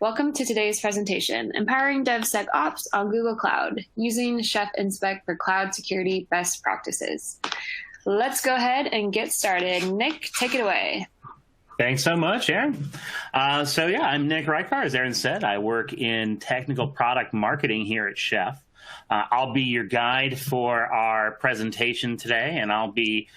Welcome to today's presentation, Empowering DevSecOps on Google Cloud, using Chef Inspect for Cloud Security Best Practices. Let's go ahead and get started. Nick, take it away. Thanks so much, Aaron. I'm Nick Rycar. As Aaron said, I work in technical product marketing here at Chef. I'll be your guide for our presentation today, and I'll be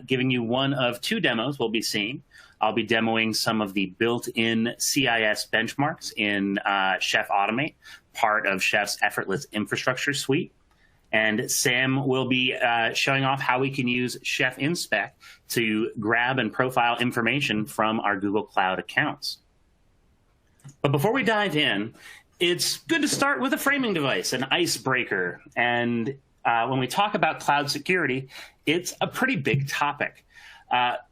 giving you one of two demos we'll be seeing. I'll be demoing some of the built-in CIS benchmarks in Chef Automate, part of Chef's Effortless Infrastructure Suite. And Sam will be showing off how we can use Chef Inspect to grab and profile information from our Google Cloud accounts. But before we dive in, it's good to start with a framing device, an icebreaker. And when we talk about cloud security, it's a pretty big topic.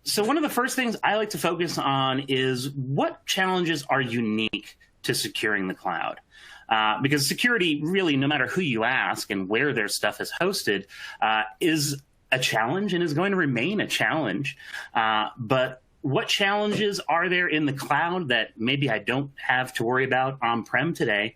So one of the first things I like to focus on is what challenges are unique to securing the cloud. Because security, really, no matter who you ask and where their stuff is hosted, is a challenge and is going to remain a challenge. But what challenges are there in the cloud that maybe I don't have to worry about on-prem today?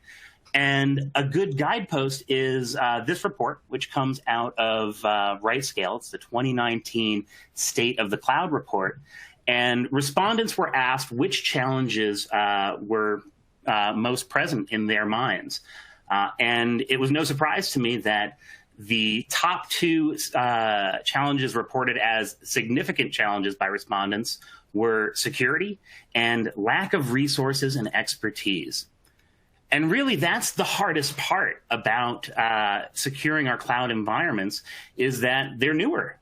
And a good guidepost is this report, which comes out of RightScale. It's the 2019 State of the Cloud report. And respondents were asked which challenges were most present in their minds. And it was no surprise to me that the top two challenges reported as significant challenges by respondents were security and lack of resources and expertise. And really, that's the hardest part about securing our cloud environments, is that they're newer.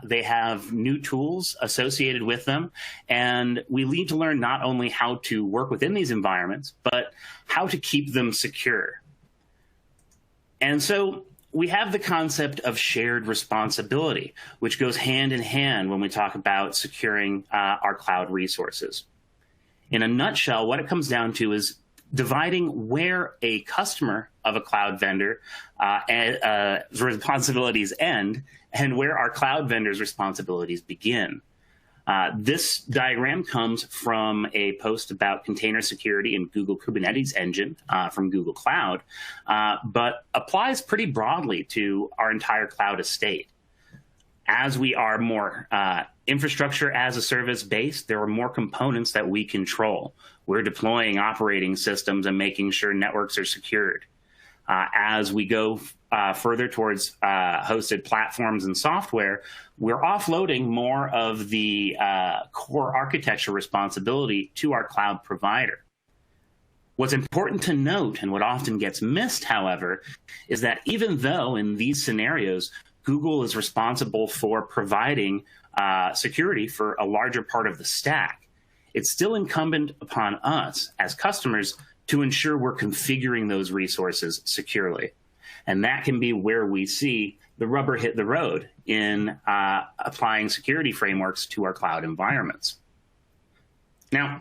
They have new tools associated with them, and we need to learn not only how to work within these environments, but how to keep them secure. And so we have the concept of shared responsibility, which goes hand in hand when we talk about securing our cloud resources. In a nutshell, what it comes down to is dividing where a customer of a cloud vendor responsibilities end and where our cloud vendor's responsibilities begin. This diagram comes from a post about container security in Google Kubernetes engine from Google Cloud, but applies pretty broadly to our entire cloud estate. As we are more infrastructure as a service based, there are more components that we control. We're deploying operating systems and making sure networks are secured. As we go further towards hosted platforms and software, we're offloading more of the core architecture responsibility to our cloud provider. What's important to note, and what often gets missed, however, is that even though in these scenarios, Google is responsible for providing security for a larger part of the stack, it's still incumbent upon us as customers to ensure we're configuring those resources securely. And that can be where we see the rubber hit the road in applying security frameworks to our cloud environments. Now,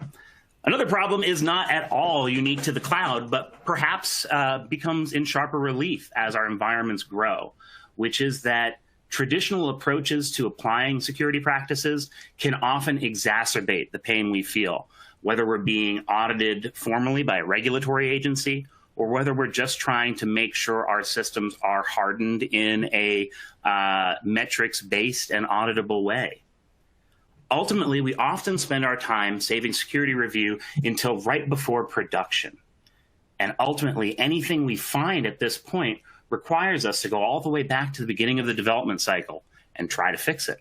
another problem is not at all unique to the cloud, but perhaps becomes in sharper relief as our environments grow, which is that traditional approaches to applying security practices can often exacerbate the pain we feel, whether we're being audited formally by a regulatory agency or whether we're just trying to make sure our systems are hardened in a metrics-based and auditable way. Ultimately, we often spend our time saving security review until right before production. And ultimately, anything we find at this point requires us to go all the way back to the beginning of the development cycle and try to fix it.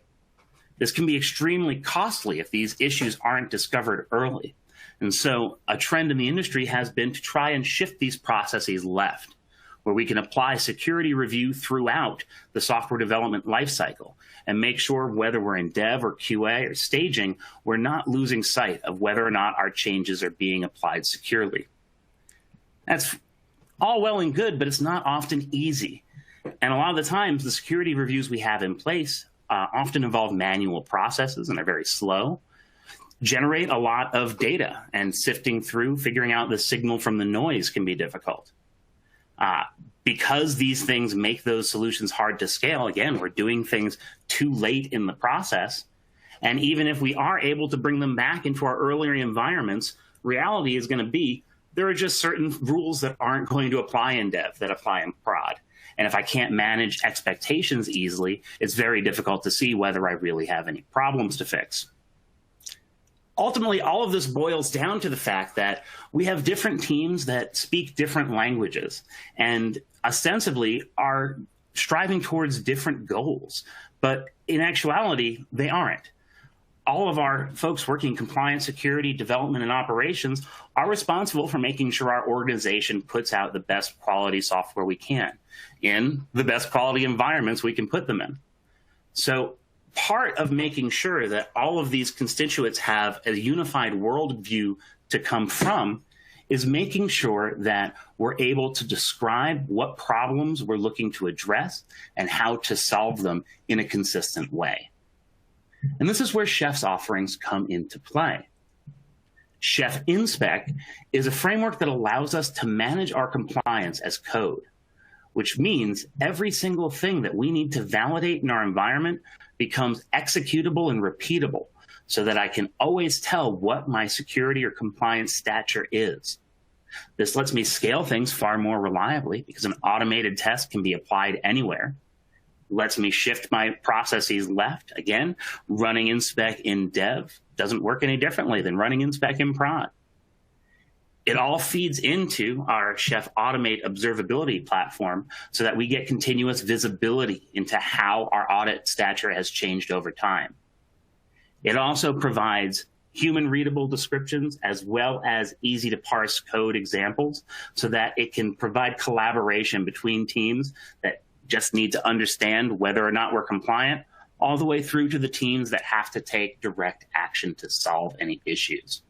This can be extremely costly if these issues aren't discovered early. And so a trend in the industry has been to try and shift these processes left, where we can apply security review throughout the software development lifecycle and make sure whether we're in dev or QA or staging, we're not losing sight of whether or not our changes are being applied securely. That's all well and good, but it's not often easy. And a lot of the times, the security reviews we have in place often involve manual processes and are very slow, generate a lot of data, and sifting through, figuring out the signal from the noise can be difficult. Because these things make those solutions hard to scale, again, we're doing things too late in the process. And even if we are able to bring them back into our earlier environments, reality is going to be there are just certain rules that aren't going to apply in dev that apply in prod. And if I can't manage expectations easily, it's very difficult to see whether I really have any problems to fix. Ultimately, all of this boils down to the fact that we have different teams that speak different languages and ostensibly are striving towards different goals. But in actuality, they aren't. All of our folks working compliance, security, development, and operations are responsible for making sure our organization puts out the best quality software we can in the best quality environments we can put them in. So part of making sure that all of these constituents have a unified worldview to come from is making sure that we're able to describe what problems we're looking to address and how to solve them in a consistent way. And this is where Chef's offerings come into play. Chef Inspect is a framework that allows us to manage our compliance as code, which means every single thing that we need to validate in our environment becomes executable and repeatable so that I can always tell what my security or compliance stature is. This lets me scale things far more reliably because an automated test can be applied anywhere. Lets me shift my processes left. Again, running inspect in dev doesn't work any differently than running inspect in prod. It all feeds into our Chef Automate observability platform so that we get continuous visibility into how our audit stature has changed over time. It also provides human readable descriptions as well as easy to parse code examples so that it can provide collaboration between teams that just need to understand whether or not we're compliant, all the way through to the teams that have to take direct action to solve any issues.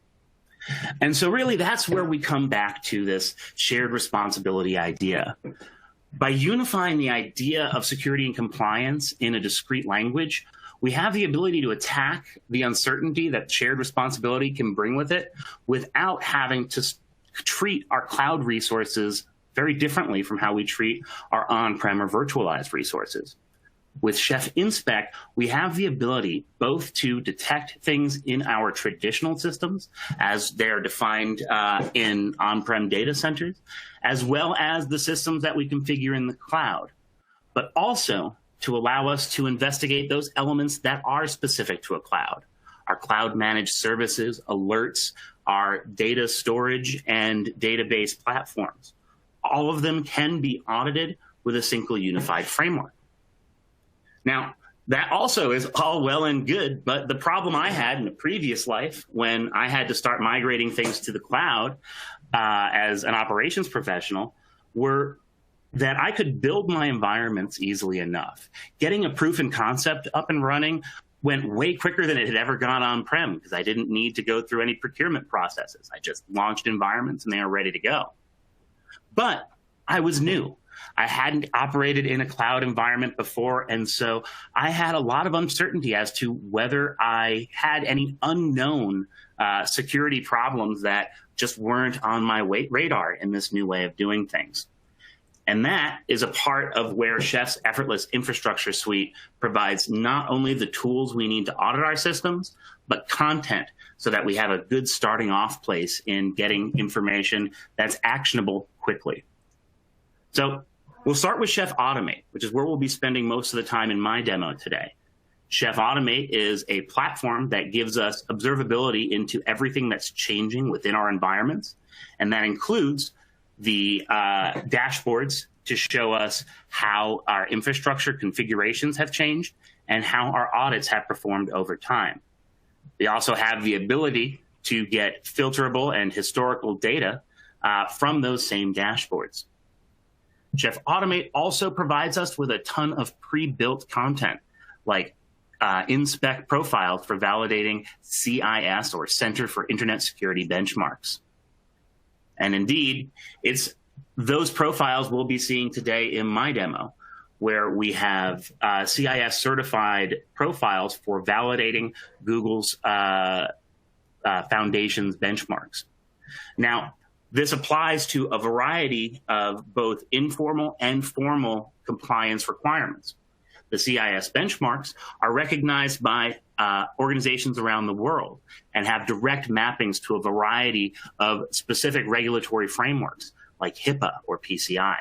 And so really that's where we come back to this shared responsibility idea. By unifying the idea of security and compliance in a discrete language, we have the ability to attack the uncertainty that shared responsibility can bring with it without having to treat our cloud resources very differently from how we treat our on-prem or virtualized resources. With Chef Inspect, we have the ability both to detect things in our traditional systems as they're defined in on-prem data centers, as well as the systems that we configure in the cloud, but also to allow us to investigate those elements that are specific to a cloud. Our cloud managed services, alerts, our data storage and database platforms. All of them can be audited with a single unified framework. Now, that also is all well and good, but the problem I had in a previous life when I had to start migrating things to the cloud as an operations professional were that I could build my environments easily enough. Getting a proof and concept up and running went way quicker than it had ever gone on-prem because I didn't need to go through any procurement processes. I just launched environments and they were ready to go. But I was new. I hadn't operated in a cloud environment before, and so I had a lot of uncertainty as to whether I had any unknown security problems that just weren't on my radar in this new way of doing things. And that is a part of where Chef's Effortless Infrastructure Suite provides not only the tools we need to audit our systems, but content so that we have a good starting off place in getting information that's actionable quickly. So we'll start with Chef Automate, which is where we'll be spending most of the time in my demo today. Chef Automate is a platform that gives us observability into everything that's changing within our environments, and that includes the dashboards to show us how our infrastructure configurations have changed and how our audits have performed over time. We also have the ability to get filterable and historical data from those same dashboards. Chef Automate also provides us with a ton of pre-built content like inspect profiles for validating CIS or Center for Internet Security benchmarks. And indeed, it's those profiles we'll be seeing today in my demo, where we have CIS certified profiles for validating Google's Foundation's benchmarks. Now, this applies to a variety of both informal and formal compliance requirements. The CIS benchmarks are recognized by organizations around the world and have direct mappings to a variety of specific regulatory frameworks like HIPAA or PCI.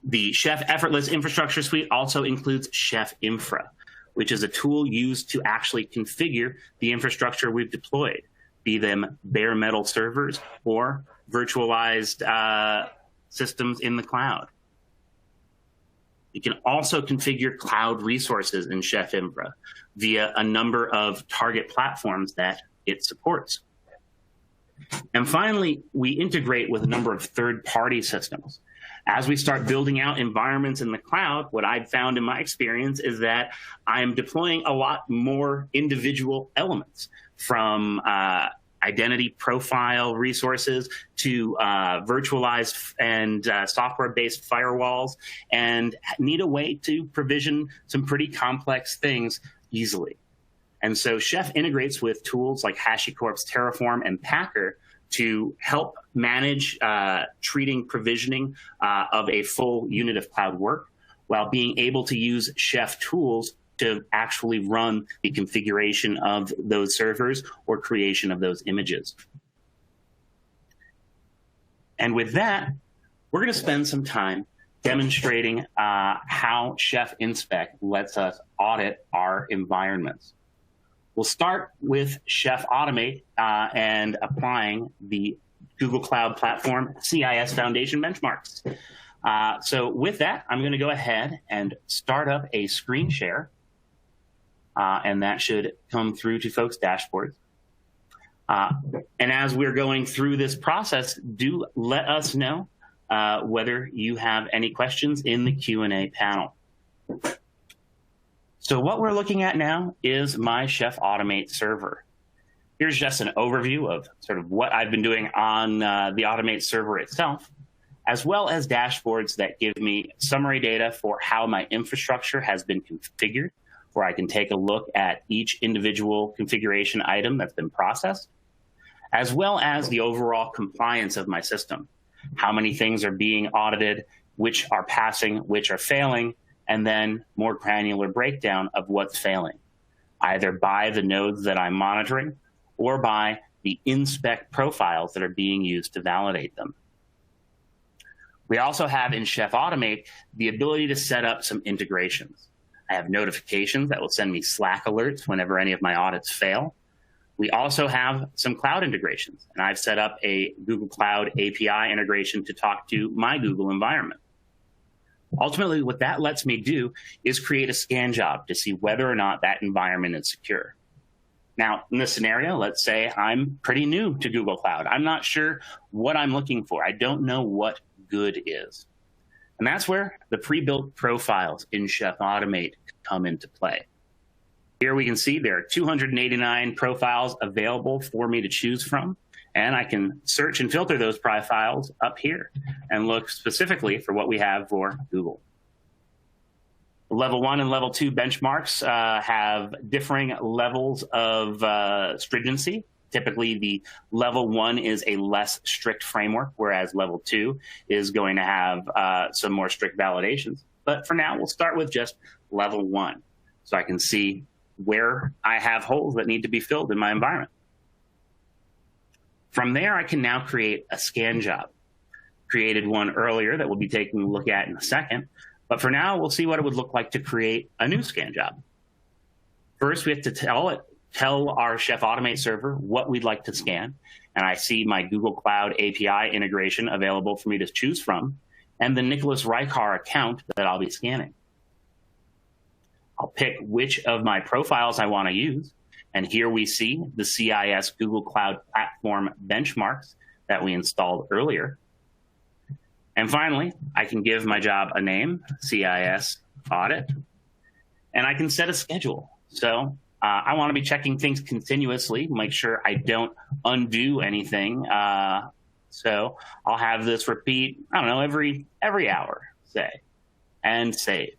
The Chef Effortless Infrastructure Suite also includes Chef Infra, which is a tool used to actually configure the infrastructure we've deployed, be them bare metal servers or virtualized systems in the cloud. You can also configure cloud resources in Chef Infra via a number of target platforms that it supports. And finally, we integrate with a number of third-party systems. As we start building out environments in the cloud, what I've found in my experience is that I'm deploying a lot more individual elements, from identity profile resources to virtualized and software-based firewalls, and need a way to provision some pretty complex things easily. And so Chef integrates with tools like HashiCorp's Terraform and Packer to help manage treating provisioning of a full unit of cloud work, while being able to use Chef tools to actually run the configuration of those servers or creation of those images. And with that, we're going to spend some time demonstrating how Chef Inspect lets us audit our environments. We'll start with Chef Automate and applying the Google Cloud Platform CIS Foundation benchmarks. So with that, I'm going to go ahead and start up a screen share, and that should come through to folks' dashboards. And as we're going through this process, do let us know whether you have any questions in the Q&A panel. So what we're looking at now is my Chef Automate server. Here's just an overview of sort of what I've been doing on the Automate server itself, as well as dashboards that give me summary data for how my infrastructure has been configured, where I can take a look at each individual configuration item that's been processed, as well as the overall compliance of my system. How many things are being audited, which are passing, which are failing, and then more granular breakdown of what's failing, either by the nodes that I'm monitoring or by the inspect profiles that are being used to validate them. We also have in Chef Automate the ability to set up some integrations. I have notifications that will send me Slack alerts whenever any of my audits fail. We also have some cloud integrations, and I've set up a Google Cloud API integration to talk to my Google environment. Ultimately, what that lets me do is create a scan job to see whether or not that environment is secure. Now, in this scenario, let's say I'm pretty new to Google Cloud. I'm not sure what I'm looking for. I don't know what good is. And that's where the pre-built profiles in Chef Automate come into play. Here we can see there are 289 profiles available for me to choose from. And I can search and filter those profiles up here and look specifically for what we have for Google. Level 1 and Level 2 benchmarks have differing levels of stringency. Typically, the Level 1 is a less strict framework, whereas Level 2 is going to have some more strict validations. But for now, we'll start with just Level 1, so I can see where I have holes that need to be filled in my environment. From there, I can now create a scan job. Created one earlier that we'll be taking a look at in a second. But for now, we'll see what it would look like to create a new scan job. First, we have to tell our Chef Automate server what we'd like to scan. And I see my Google Cloud API integration available for me to choose from, and the Nicholas Rycar account that I'll be scanning. I'll pick which of my profiles I want to use. And here we see the CIS Google Cloud Platform benchmarks that we installed earlier. And finally, I can give my job a name, CIS Audit, and I can set a schedule. So I want to be checking things continuously, make sure I don't undo anything. So I'll have this repeat, I don't know, every hour, say, and save.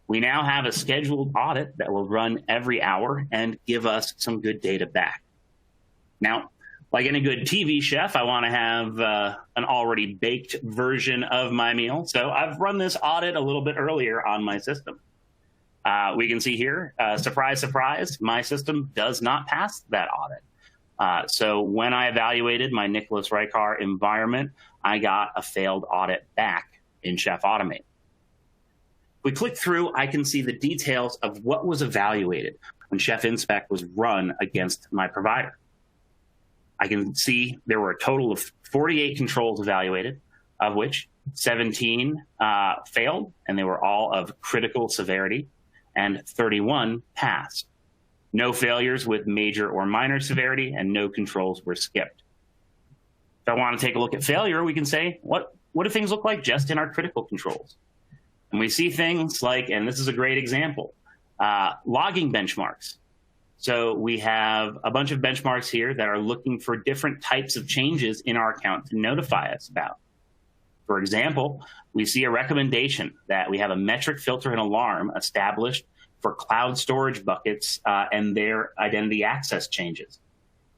We now have a scheduled audit that will run every hour and give us some good data back. Now, Like any good TV chef, I want to have an already baked version of my meal. So I've run this audit a little bit earlier on my system. We can see here, surprise, surprise, my system does not pass that audit. So when I evaluated my Nicholas Rycar environment, I got a failed audit back in Chef Automate. If we click through, I can see the details of what was evaluated when Chef Inspect was run against my provider. I can see there were a total of 48 controls evaluated, of which 17 failed, and they were all of critical severity, and 31 passed. No failures with major or minor severity, and no controls were skipped. If I want to take a look at failure, we can say, what do things look like just in our critical controls? And we see things like, and this is a great example, logging benchmarks. So we have a bunch of benchmarks here that are looking for different types of changes in our account to notify us about. For example, we see a recommendation that we have a metric filter and alarm established for cloud storage buckets and their identity access changes.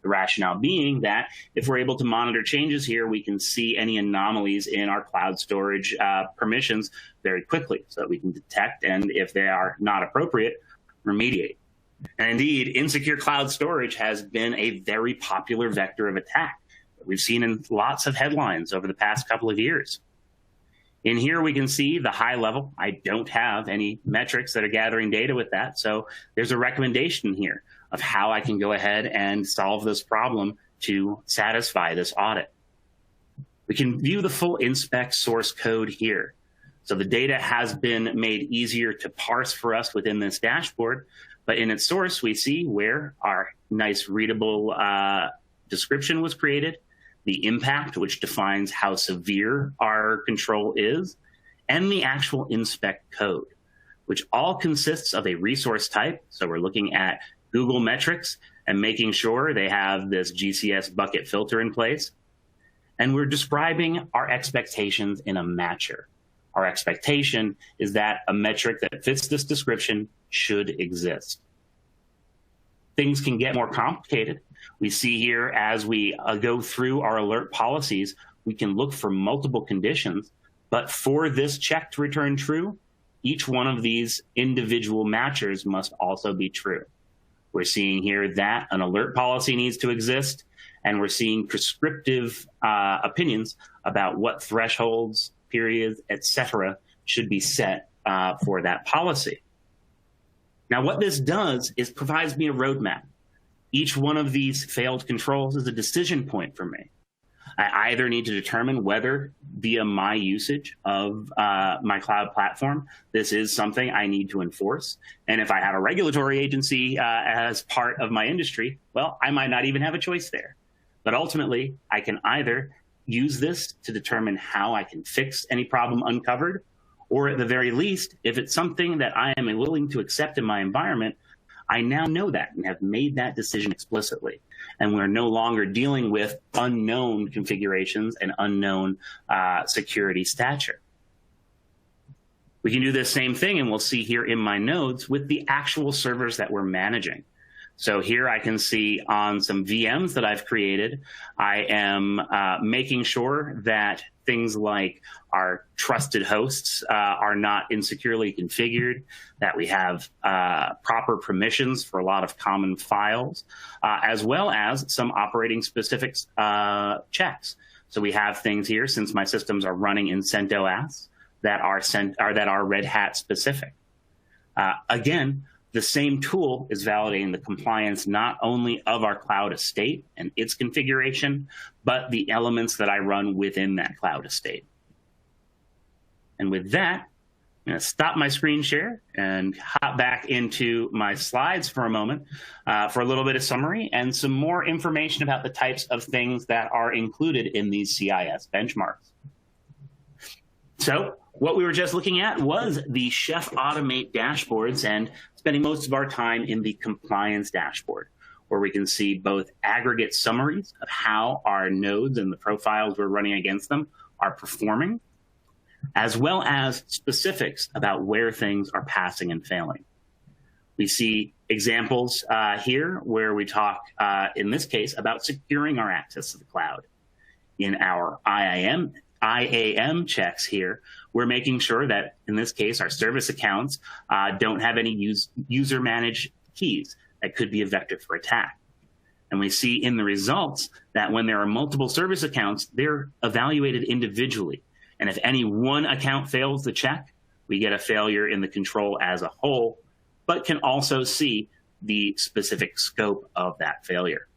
The rationale being that if we're able to monitor changes here, we can see any anomalies in our cloud storage permissions very quickly so that we can detect, and if they are not appropriate, remediate. And indeed, insecure cloud storage has been a very popular vector of attack that we've seen in lots of headlines over the past couple of years. In here, we can see the high level. I don't have any metrics that are gathering data with that. So there's a recommendation here of how I can go ahead and solve this problem to satisfy this audit. We can view the full inspect source code here. So the data has been made easier to parse for us within this dashboard, but in its source, we see where our nice readable description was created, the impact, which defines how severe our control is, and the actual inspect code, which all consists of a resource type. So we're looking at Google metrics and making sure they have this GCS bucket filter in place. And we're describing our expectations in a matcher. Our expectation is that a metric that fits this description should exist. Things can get more complicated. We see here as we go through our alert policies, we can look for multiple conditions, but for this check to return true, each one of these individual matchers must also be true. We're seeing here that an alert policy needs to exist, and we're seeing prescriptive opinions about what thresholds, periods, etc., should be set for that policy. Now, what this does is provides me a roadmap. Each one of these failed controls is a decision point for me. I either need to determine whether, via my usage of my cloud platform, this is something I need to enforce. And if I have a regulatory agency as part of my industry, well, I might not even have a choice there. But ultimately, I can either use this to determine how I can fix any problem uncovered, or at the very least, if it's something that I am willing to accept in my environment, I now know that and have made that decision explicitly. And we're no longer dealing with unknown configurations and unknown security stature. We can do this same thing, and we'll see here in my nodes with the actual servers that we're managing. So here I can see on some VMs that I've created, I am making sure that things like our trusted hosts are not insecurely configured, that we have proper permissions for a lot of common files, as well as some operating specific checks. So we have things here, since my systems are running in CentOS, that are Red Hat specific. Again, the same tool is validating the compliance not only of our cloud estate and its configuration, but the elements that I run within that cloud estate. And with that, I'm going to stop my screen share and hop back into my slides for a moment for a little bit of summary and some more information about the types of things that are included in these CIS benchmarks. So what we were just looking at was the Chef Automate dashboards, and spending most of our time in the compliance dashboard, where we can see both aggregate summaries of how our nodes and the profiles we're running against them are performing, as well as specifics about where things are passing and failing. We see examples here where we talk, in this case, about securing our access to the cloud. In our IAM checks here, we're making sure that, in this case, our service accounts don't have any user-managed keys that could be a vector for attack. And we see in the results that when there are multiple service accounts, they're evaluated individually. And if any one account fails the check, we get a failure in the control as a whole, but can also see the specific scope of that failure.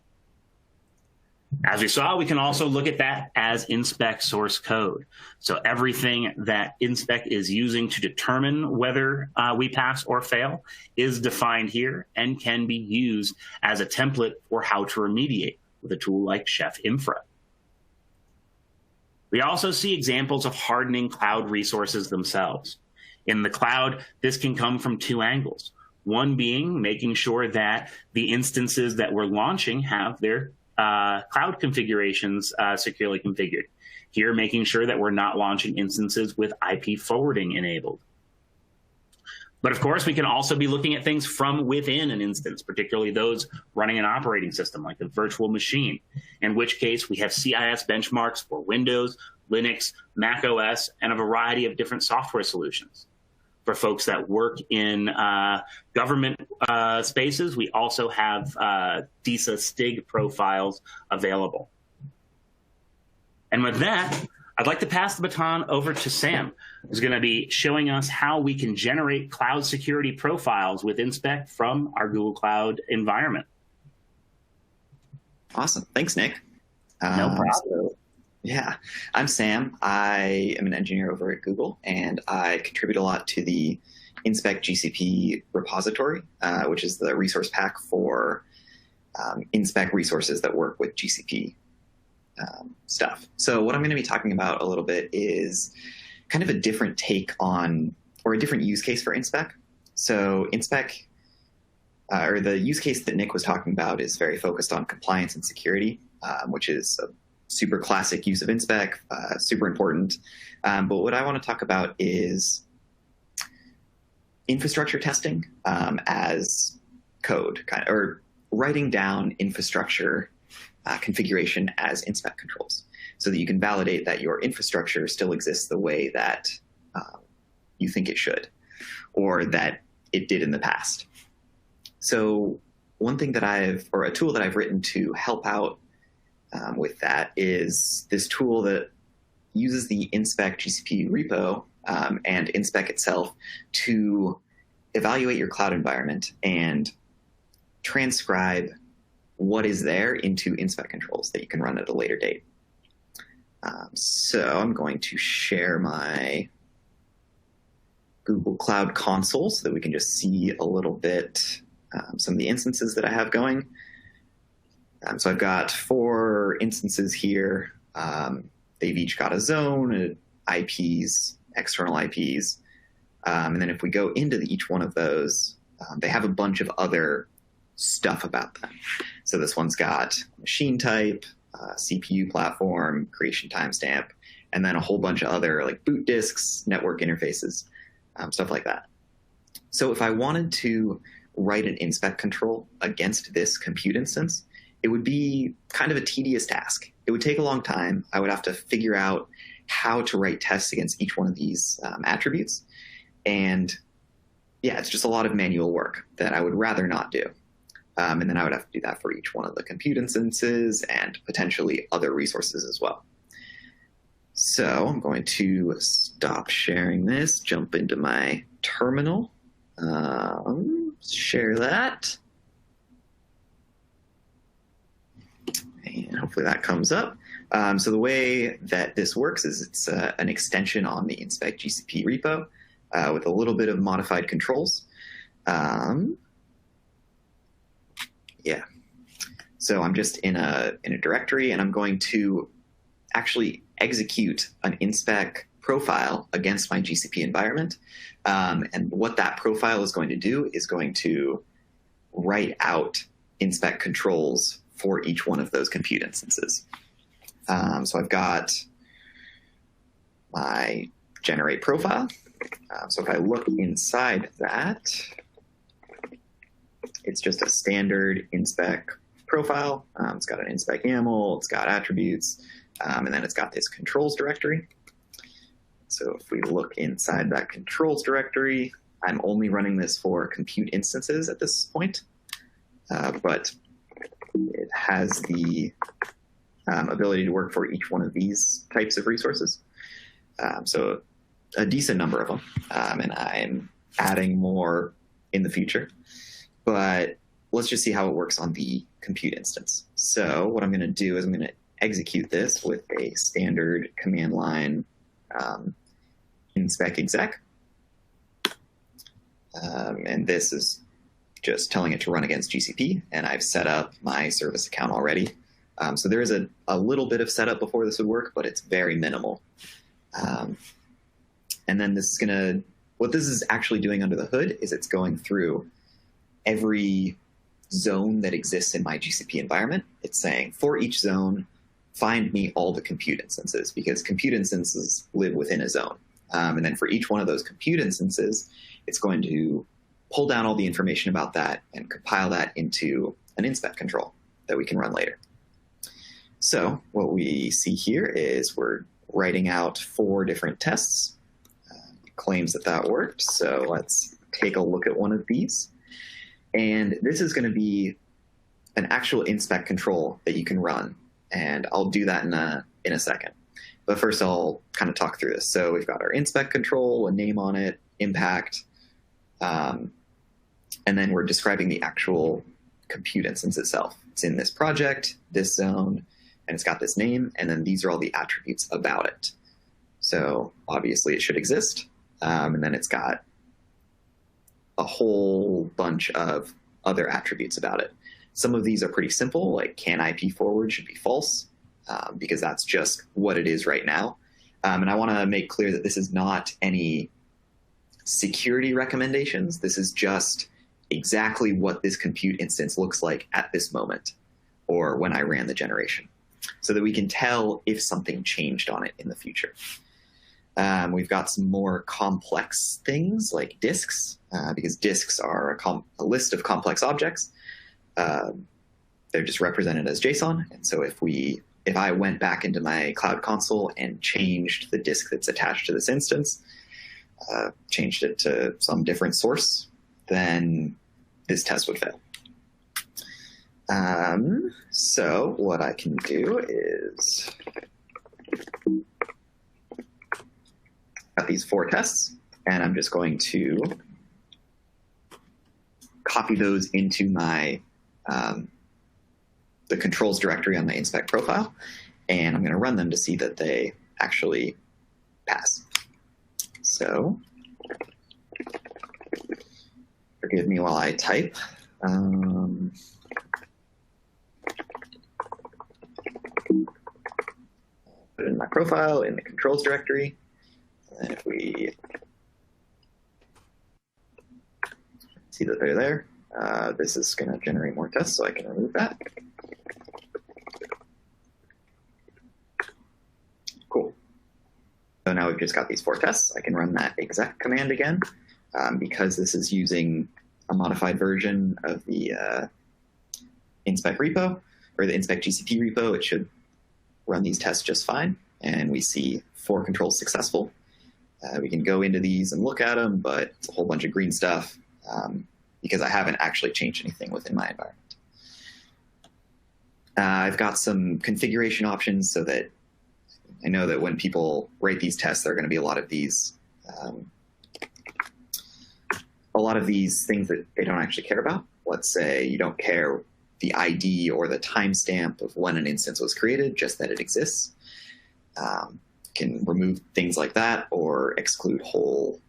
As we saw, we can also look at that as inspect source code. So everything that inspect is using to determine whether we pass or fail is defined here and can be used as a template for how to remediate with a tool like Chef Infra. We also see examples of hardening cloud resources themselves. In the cloud, this can come from two angles. One being making sure that the instances that we're launching have their cloud configurations securely configured. Here, making sure that we're not launching instances with IP forwarding enabled. But of course, we can also be looking at things from within an instance, particularly those running an operating system like a virtual machine, in which case we have CIS benchmarks for Windows, Linux, Mac OS, and a variety of different software solutions. For folks that work in government spaces, we also have DISA STIG profiles available. And with that, I'd like to pass the baton over to Sam, who's going to be showing us how we can generate cloud security profiles with Inspect from our Google Cloud environment. Awesome. Thanks, Nick. No problem. Yeah, I'm Sam. I am an engineer over at Google, and I contribute a lot to the Inspect GCP repository, which is the resource pack for Inspect resources that work with GCP stuff. So what I'm going to be talking about a little bit is kind of a different take on, or a different use case for Inspect. So Inspect, or the use case that Nick was talking about, is very focused on compliance and security, which is a super classic use of Inspect, super important. But what I want to talk about is infrastructure testing as code, or writing down infrastructure configuration as Inspect controls, so that you can validate that your infrastructure still exists the way that you think it should, or that it did in the past. So one thing that a tool that I've written to help out with that is this tool that uses the Inspect GCP repo and Inspect itself to evaluate your cloud environment and transcribe what is there into Inspect controls that you can run at a later date. So I'm going to share my Google Cloud console so that we can just see a little bit some of the instances that I have going. So I've got 4 instances here. They've each got a zone, IPs, external IPs. And then if we go into each one of those, they have a bunch of other stuff about them. So this one's got machine type, CPU platform, creation timestamp, and then a whole bunch of other like boot disks, network interfaces, stuff like that. So if I wanted to write an Inspect control against this compute instance, it would be kind of a tedious task. It would take a long time. I would have to figure out how to write tests against each one of these attributes. And yeah, it's just a lot of manual work that I would rather not do. And then I would have to do that for each one of the compute instances and potentially other resources as well. So I'm going to stop sharing this, jump into my terminal, share that. And hopefully that comes up. So the way that this works is it's an extension on the Inspect GCP repo with a little bit of modified controls. Yeah. So I'm just in a directory, and I'm going to actually execute an Inspect profile against my GCP environment. And what that profile is going to do is going to write out Inspect controls for each one of those compute instances. So I've got my generate profile. So if I look inside that, It's just a standard inspec profile. It's got an inspec YAML, it's got attributes, and then it's got this controls directory. So if we look inside that controls directory, I'm only running this for compute instances at this point, but it has the ability to work for each one of these types of resources. So a decent number of them, and I'm adding more in the future. But let's just see how it works on the compute instance. So what I'm going to do is I'm going to execute this with a standard command line inspec exec. And this is just telling it to run against GCP, and I've set up my service account already. So there is a little bit of setup before this would work, but it's very minimal. And then this is what this is actually doing under the hood is it's going through every zone that exists in my GCP environment. It's saying for each zone, find me all the compute instances, because compute instances live within a zone. And then for each one of those compute instances, it's going to pull down all the information about that and compile that into an inspect control that we can run later. So what we see here is we're writing out 4 different tests. Claims that worked. So let's take a look at one of these. And this is going to be an actual inspect control that you can run. And I'll do that in a second. But first I'll kind of talk through this. So we've got our inspect control, a name on it, impact, and then we're describing the actual compute instance itself. It's in this project, this zone, and it's got this name, and then these are all the attributes about it. So obviously it should exist. And then it's got a whole bunch of other attributes about it. Some of these are pretty simple, like can IP forward should be false, because that's just what it is right now. And I want to make clear that this is not any security recommendations. This is just exactly what this compute instance looks like at this moment, or when I ran the generation, so that we can tell if something changed on it in the future. We've got some more complex things like disks, because disks are a list of complex objects. They're just represented as JSON. And so if I went back into my cloud console and changed the disk that's attached to this instance, changed it to some different source, then this test would fail. So what I can do is got these 4 tests, and I'm just going to copy those into my the controls directory on my inspect profile, and I'm going to run them to see that they actually pass. So forgive me while I type. Put it in my profile in the controls directory. And if we see that they're there, this is going to generate more tests, so I can remove that. Cool. So now we've just got these 4 tests. I can run that exec command again. Because this is using a modified version of the inspect repo, or the inspect GCP repo, it should run these tests just fine. And we see 4 controls successful. We can go into these and look at them, but it's a whole bunch of green stuff because I haven't actually changed anything within my environment. I've got some configuration options so that I know that when people write these tests, there are going to be a lot of these things that they don't actually care about. Let's say you don't care the ID or the timestamp of when an instance was created, just that it exists. Can remove things like that or exclude whole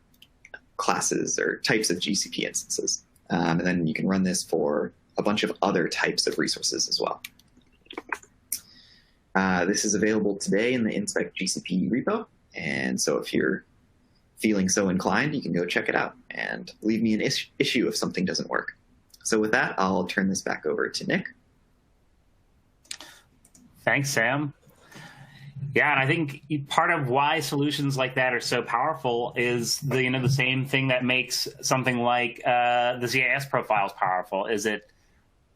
classes or types of GCP instances. And then you can run this for a bunch of other types of resources as well. This is available today in the inspect GCP repo. And so if you're feeling so inclined, you can go check it out and leave me an issue if something doesn't work. So with that, I'll turn this back over to Nick. Thanks, Sam. Yeah, and I think part of why solutions like that are so powerful is the same thing that makes something like the CIS profiles powerful is it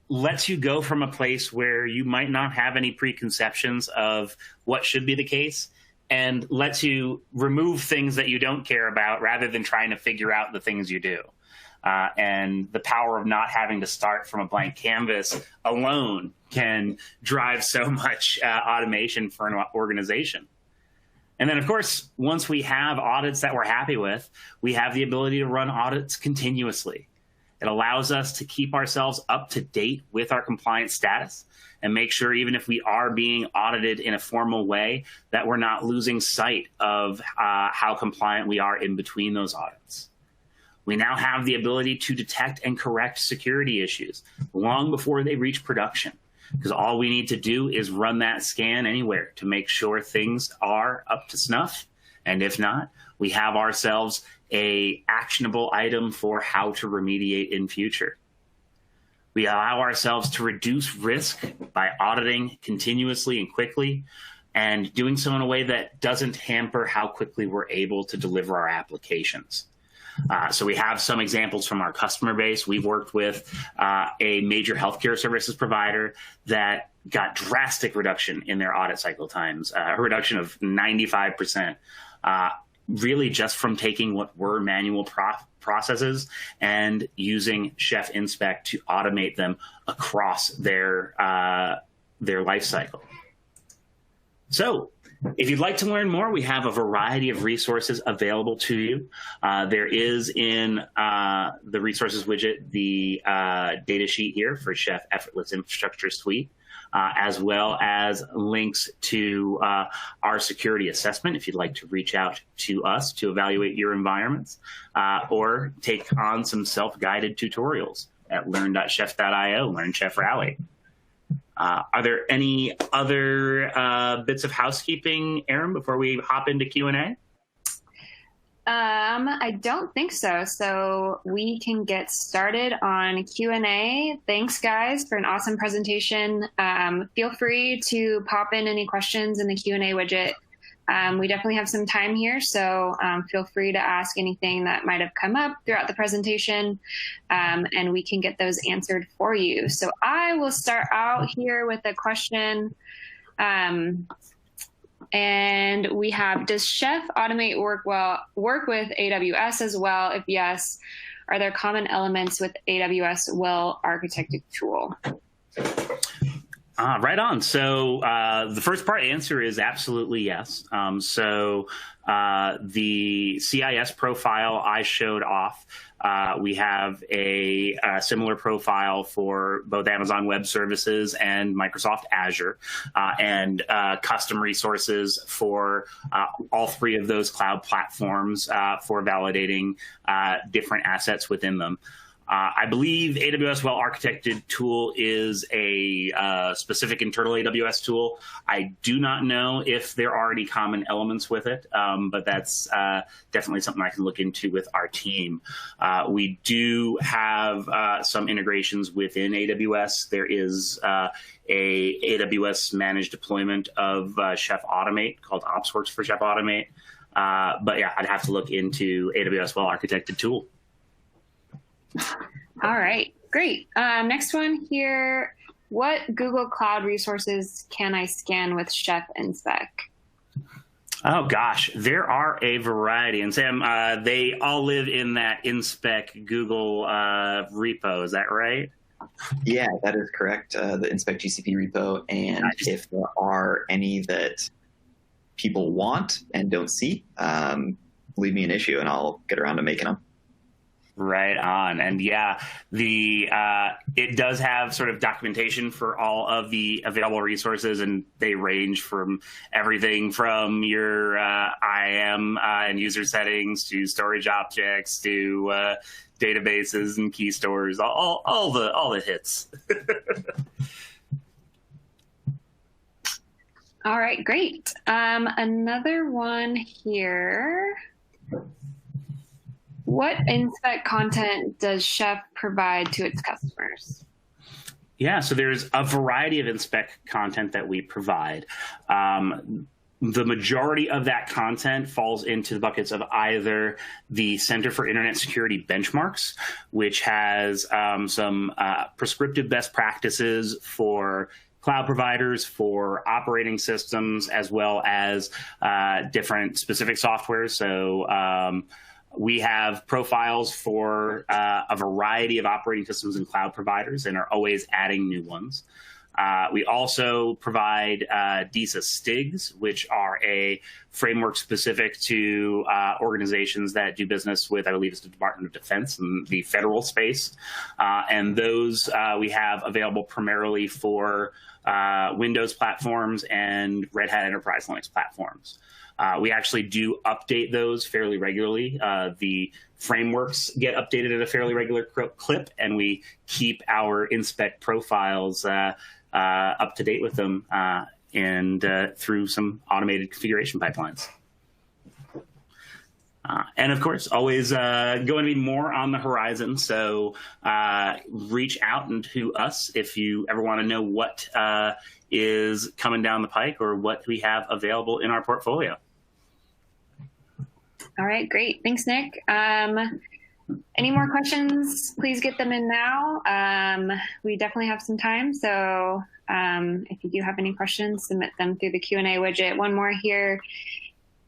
lets you go from a place where you might not have any preconceptions of what should be the case and lets you remove things that you don't care about rather than trying to figure out the things you do. And the power of not having to start from a blank canvas alone can drive so much automation for an organization. And then, of course, once we have audits that we're happy with, we have the ability to run audits continuously. It allows us to keep ourselves up to date with our compliance status and make sure, even if we are being audited in a formal way, that we're not losing sight of how compliant we are in between those audits. We now have the ability to detect and correct security issues long before they reach production, because all we need to do is run that scan anywhere to make sure things are up to snuff. And if not, we have ourselves a actionable item for how to remediate in future. We allow ourselves to reduce risk by auditing continuously and quickly, and doing so in a way that doesn't hamper how quickly we're able to deliver our applications. So we have some examples from our customer base. We've worked with a major healthcare services provider that got drastic reduction in their audit cycle times, a reduction of 95%, really just from taking what were manual processes and using Chef Inspect to automate them across their life cycle. So if you'd like to learn more, we have a variety of resources available to you. There is in the resources widget the data sheet here for Chef Effortless Infrastructure Suite, as well as links to our security assessment if you'd like to reach out to us to evaluate your environments, or take on some self-guided tutorials at learn.chef.io, Learn Chef Rally. Are there any other bits of housekeeping, Erin, before we hop into Q&A? I don't think so. So we can get started on Q&A. Thanks, guys, for an awesome presentation. Feel free to pop in any questions in the Q&A widget. We definitely have some time here, so feel free to ask anything that might have come up throughout the presentation, and we can get those answered for you. So I will start out here with a question. And we have, does Chef Automate work with AWS as well? If yes, are there common elements with AWS well-architected tool? Right on. So the first part answer is absolutely yes. So the CIS profile I showed off, we have a similar profile for both Amazon Web Services and Microsoft Azure, and custom resources for all three of those cloud platforms for validating different assets within them. I believe AWS well-architected tool is a specific internal AWS tool. I do not know if there are any common elements with it, but that's definitely something I can look into with our team. We do have some integrations within AWS. There is a AWS managed deployment of Chef Automate called OpsWorks for Chef Automate. But yeah, I'd have to look into AWS well-architected tool. All right, great. Next one here. What Google Cloud resources can I scan with Chef Inspect? Oh, gosh, there are a variety. And Sam, they all live in that Inspect Google repo. Is that right? Yeah, that is correct. The Inspect GCP repo. And if there are any that people want and don't see, leave me an issue and I'll get around to making them. Right on. And yeah, it does have sort of documentation for all of the available resources, and they range from everything from your IAM and user settings to storage objects to databases and key stores, all the hits. All right, great. Another one here. What Inspect content does Chef provide to its customers? Yeah, so there's a variety of Inspect content that we provide. the majority of that content falls into the buckets of either the Center for Internet Security Benchmarks, which has some prescriptive best practices for cloud providers, for operating systems, as well as different specific software. So we have profiles for a variety of operating systems and cloud providers and are always adding new ones. We also provide DISA STIGs, which are a framework specific to organizations that do business with, I believe it's the Department of Defense in the federal space. And those we have available primarily for Windows platforms and Red Hat Enterprise Linux platforms. We actually do update those fairly regularly. The frameworks get updated at a fairly regular clip, and we keep our inspect profiles up to date with them and through some automated configuration pipelines. And of course, always going to be more on the horizon. So reach out to us if you ever want to know what is coming down the pike or what we have available in our portfolio. All right, great. Thanks, Nick. Any more questions, please get them in now. We definitely have some time, so if you do have any questions, submit them through the Q&A widget. One more here.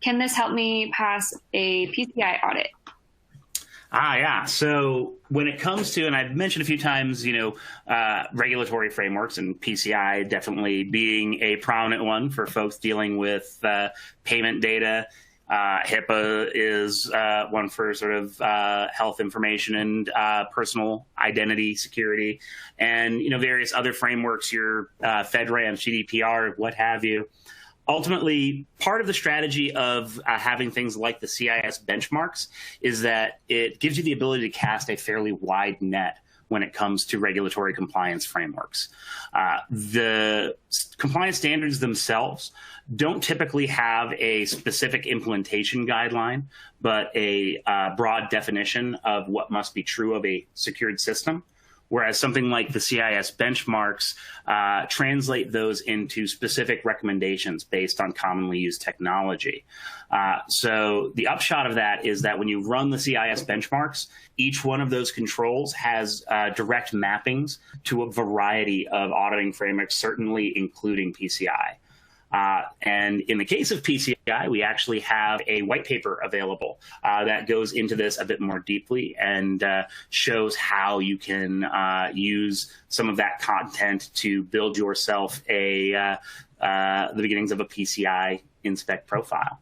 Can this help me pass a PCI audit? Yeah. So when it comes to, and I've mentioned a few times, regulatory frameworks, and PCI definitely being a prominent one for folks dealing with payment data. HIPAA is one for sort of health information and personal identity security, and various other frameworks, your FedRAMP, GDPR, what have you. Ultimately, part of the strategy of having things like the CIS benchmarks is that it gives you the ability to cast a fairly wide net when it comes to regulatory compliance frameworks. The compliance standards themselves don't typically have a specific implementation guideline, but a broad definition of what must be true of a secured system. Whereas something like the CIS benchmarks translate those into specific recommendations based on commonly used technology. So the upshot of that is that when you run the CIS benchmarks, each one of those controls has direct mappings to a variety of auditing frameworks, certainly including PCI. And in the case of PCI, we actually have a white paper available that goes into this a bit more deeply and shows how you can use some of that content to build yourself the beginnings of a PCI inspect profile.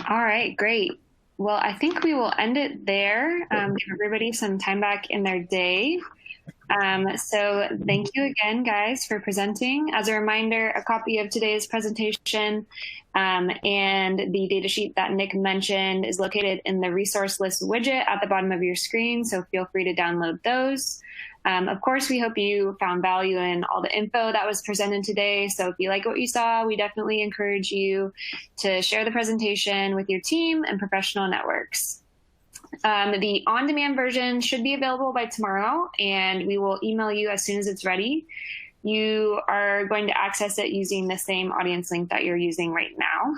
All right, great. Well, I think we will end it there. Give everybody some time back in their day. So thank you again, guys, for presenting. As a reminder, a copy of today's presentation and the data sheet that Nick mentioned is located in the resource list widget at the bottom of your screen, so feel free to download those. Of course, we hope you found value in all the info that was presented today. So if you like what you saw, we definitely encourage you to share the presentation with your team and professional networks. The on-demand version should be available by tomorrow, and we will email you as soon as it's ready. You are going to access it using the same audience link that you're using right now.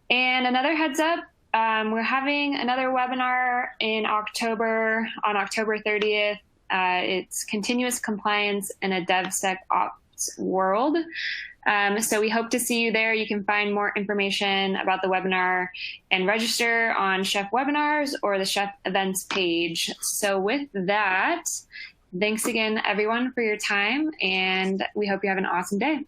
And another heads up, we're having another webinar in October, on October 30th. It's continuous compliance in a DevSecOps world. So we hope to see you there. You can find more information about the webinar and register on Chef Webinars or the Chef Events page. So with that, thanks again, everyone, for your time, and we hope you have an awesome day.